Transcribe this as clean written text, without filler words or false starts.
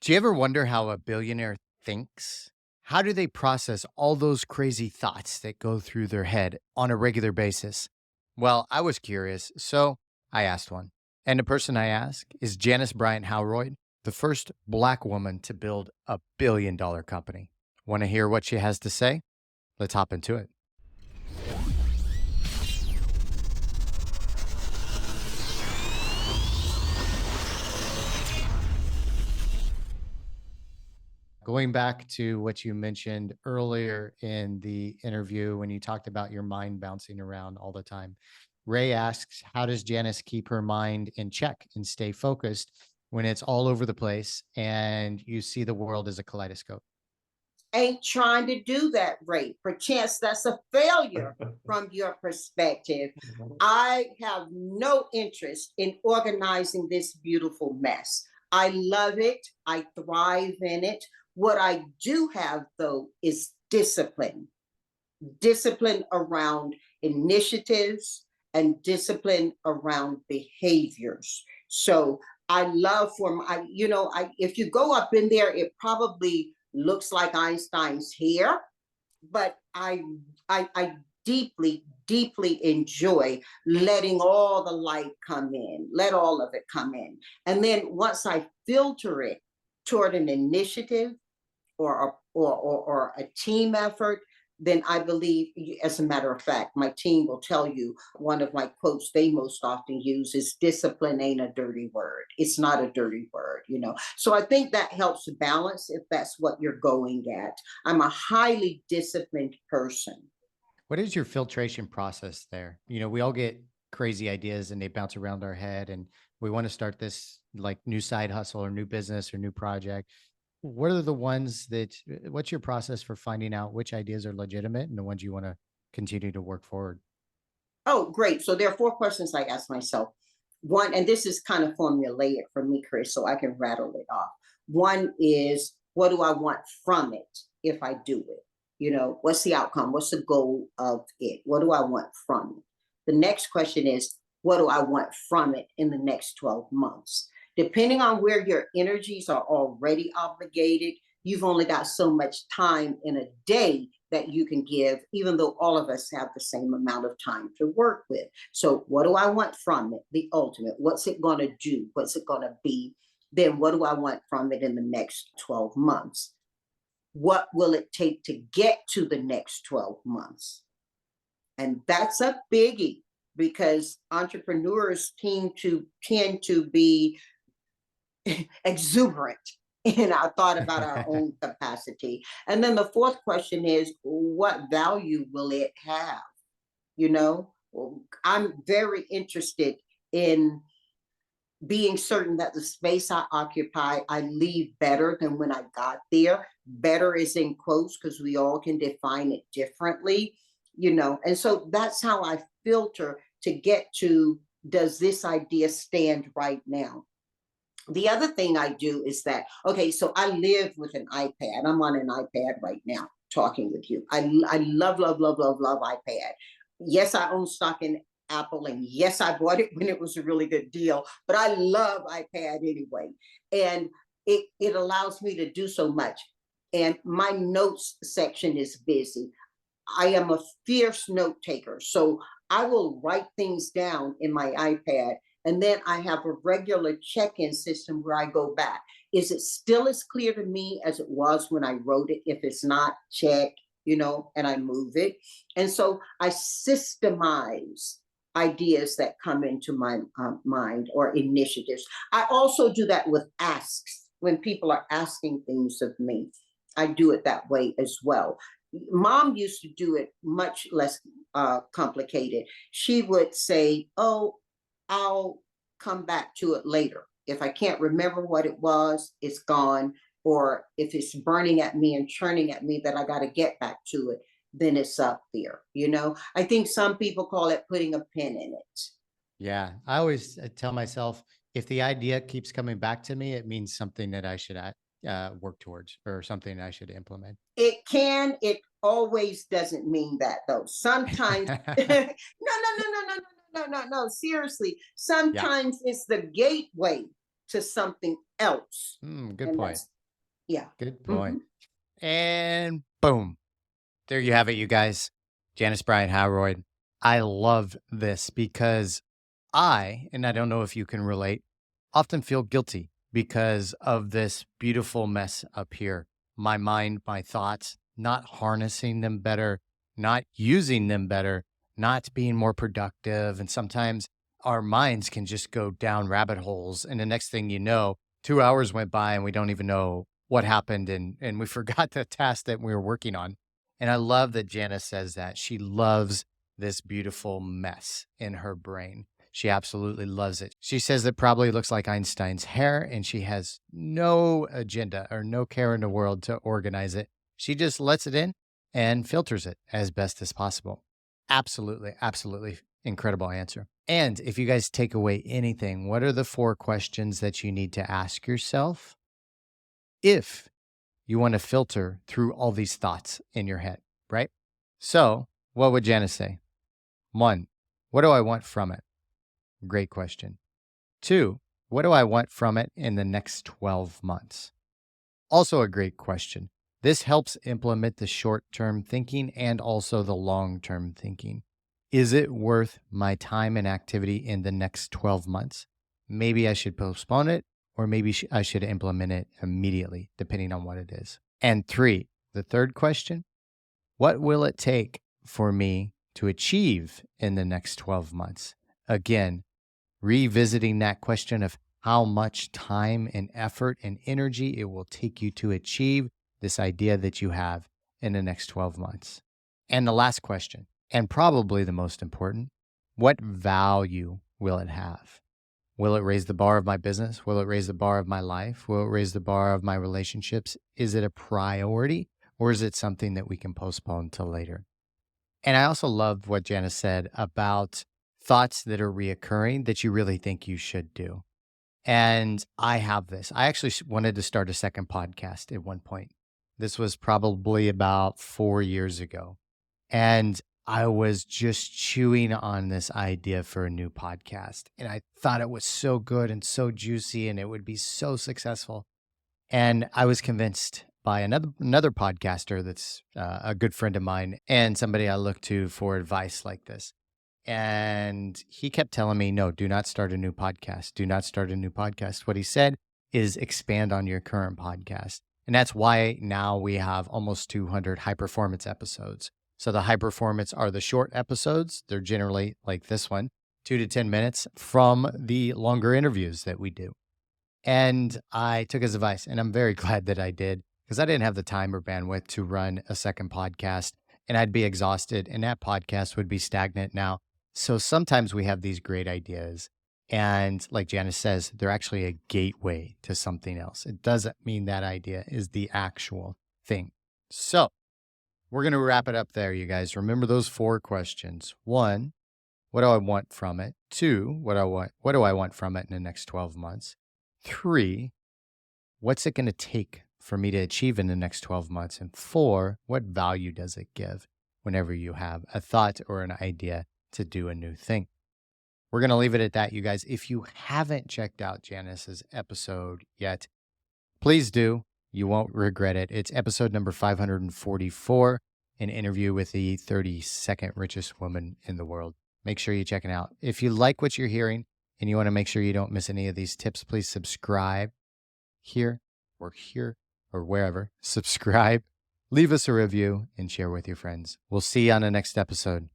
Do you ever wonder how a billionaire thinks? How do they process all those crazy thoughts that go through their head on a regular basis? Well, I was curious, so I asked one. And the person I asked is Janice Bryant Howroyd, the first Black woman to build a $1 billion company. Want to hear what she has to say? Let's hop into it. Going back to what you mentioned earlier in the interview when you talked about your mind bouncing around all the time, Ray asks, how does Janice keep her mind in check and stay focused when it's all over the place and you see the world as a kaleidoscope? Ain't trying to do that, Ray. Perchance that's a failure from your perspective. I have no interest in organizing this beautiful mess. I love it. I thrive in it. What I do have, though, is discipline around initiatives and discipline around behaviors. So I love for my, if you go up in there, it probably looks like Einstein's hair, but I deeply enjoy letting all the light come in, let all of it come in. And then once I filter it toward an initiative or a team effort, then I believe, as a matter of fact, my team will tell you one of my quotes they most often use is discipline ain't a dirty word. It's not a dirty word. So I think that helps balance if that's what you're going at. I'm a highly disciplined person. What is your filtration process there? We all get crazy ideas and they bounce around our head and we want to start this like new side hustle or new business or new project. What are the ones that what's your process for finding out which ideas are legitimate and the ones you wanna continue to work forward? Oh, great. So there are four questions I ask myself. One, and this is kind of formulaic for me, Chris, so I can rattle it off. One is, what do I want from it if I do it? What's the outcome? What's the goal of it? What do I want from it? The next question is, what do I want from it in the next 12 months? Depending on where your energies are already obligated, you've only got so much time in a day that you can give, even though all of us have the same amount of time to work with. So, what do I want from it? The ultimate. What's it going to do? What's it going to be? Then, what do I want from it in the next 12 months? What will it take to get to the next 12 months? And that's a biggie because entrepreneurs tend to be exuberant in our thought about our own capacity. And then the fourth question is, what value will it have? I'm very interested in being certain that the space I occupy, I leave better than when I got there. Better is in quotes because we all can define it differently. And so that's how I filter to get to, does this idea stand right now? The other thing I do is that, okay, so I live with an iPad. I'm on an iPad right now talking with you. I love, love, love, love, love iPad. Yes, I own stock in Apple, and yes, I bought it when it was a really good deal, but I love iPad anyway. And it allows me to do so much. And my notes section is busy. I am a fierce note taker. So I will write things down in my iPad. And then I have a regular check in system where I go back. Is it still as clear to me as it was when I wrote it? If it's not, check, and I move it. And so I systemize ideas that come into my mind or initiatives. I also do that with asks when people are asking things of me. I do it that way as well. Mom used to do it much less complicated. She would say, "Oh, I'll come back to it later. If I can't remember what it was, it's gone. Or if it's burning at me and churning at me that I got to get back to it, then it's up there. I think some people call it putting a pin in it. Yeah, I always tell myself if the idea keeps coming back to me, it means something that I should work towards or something I should implement. It always doesn't mean that though. Sometimes, no, no, no, no, no, no, no, no, no, seriously. Yeah. Sometimes it's the gateway to something else. Good And point. that's Yeah. Good Hmm. point. And boom. There you have it, you guys. Janice Bryant Howroyd. I love this because and I don't know if you can relate, often feel guilty because of this beautiful mess up here. My mind, my thoughts, not harnessing them better, not using them better, not being more productive. And sometimes our minds can just go down rabbit holes. And the next thing you know, 2 hours went by and we don't even know what happened. And we forgot the task that we were working on. And I love that Janice says that. She loves this beautiful mess in her brain. She absolutely loves it. She says it probably looks like Einstein's hair, and she has no agenda or no care in the world to organize it. She just lets it in and filters it as best as possible. Absolutely, absolutely incredible answer. And if you guys take away anything, what are the 4 questions that you need to ask yourself if you want to filter through all these thoughts in your head, right? So, what would Janice say? 1, what do I want from it? Great question. 2, what do I want from it in the next 12 months? Also, a great question. This helps implement the short term thinking and also the long term thinking. Is it worth my time and activity in the next 12 months? Maybe I should postpone it, or maybe I should implement it immediately, depending on what it is. And 3, the third question, what will it take for me to achieve in the next 12 months? Again, revisiting that question of how much time and effort and energy it will take you to achieve this idea that you have in the next 12 months. And the last question, and probably the most important, what value will it have? Will it raise the bar of my business? Will it raise the bar of my life? Will it raise the bar of my relationships? Is it a priority, or is it something that we can postpone till later? And I also love what Janice said about thoughts that are reoccurring that you really think you should do. And I have this. I actually wanted to start a second podcast at one point. This was probably about 4 years ago. And I was just chewing on this idea for a new podcast. And I thought it was so good and so juicy and it would be so successful. And I was convinced by another podcaster that's a good friend of mine and somebody I look to for advice like this. And he kept telling me, no, do not start a new podcast. Do not start a new podcast. What he said is expand on your current podcast. And that's why now we have almost 200 high performance episodes. So the high performance are the short episodes. They're generally like this one, 2 to 10 minutes from the longer interviews that we do. And I took his advice, and I'm very glad that I did because I didn't have the time or bandwidth to run a second podcast, and I'd be exhausted, and that podcast would be stagnant now. So sometimes we have these great ideas, and like Janice says, they're actually a gateway to something else. It doesn't mean that idea is the actual thing. So we're going to wrap it up there, you guys. Remember those 4 questions. 1, what do I want from it? 2, what do I want from it in the next 12 months? 3, what's it going to take for me to achieve in the next 12 months? And 4, what value does it give whenever you have a thought or an idea to do a new thing? We're going to leave it at that, you guys. If you haven't checked out Janice's episode yet, please do. You won't regret it. It's episode number 544, an interview with the 32nd richest woman in the world. Make sure you check it out. If you like what you're hearing and you want to make sure you don't miss any of these tips, please subscribe here or wherever. Subscribe, leave us a review, and share with your friends. We'll see you on the next episode.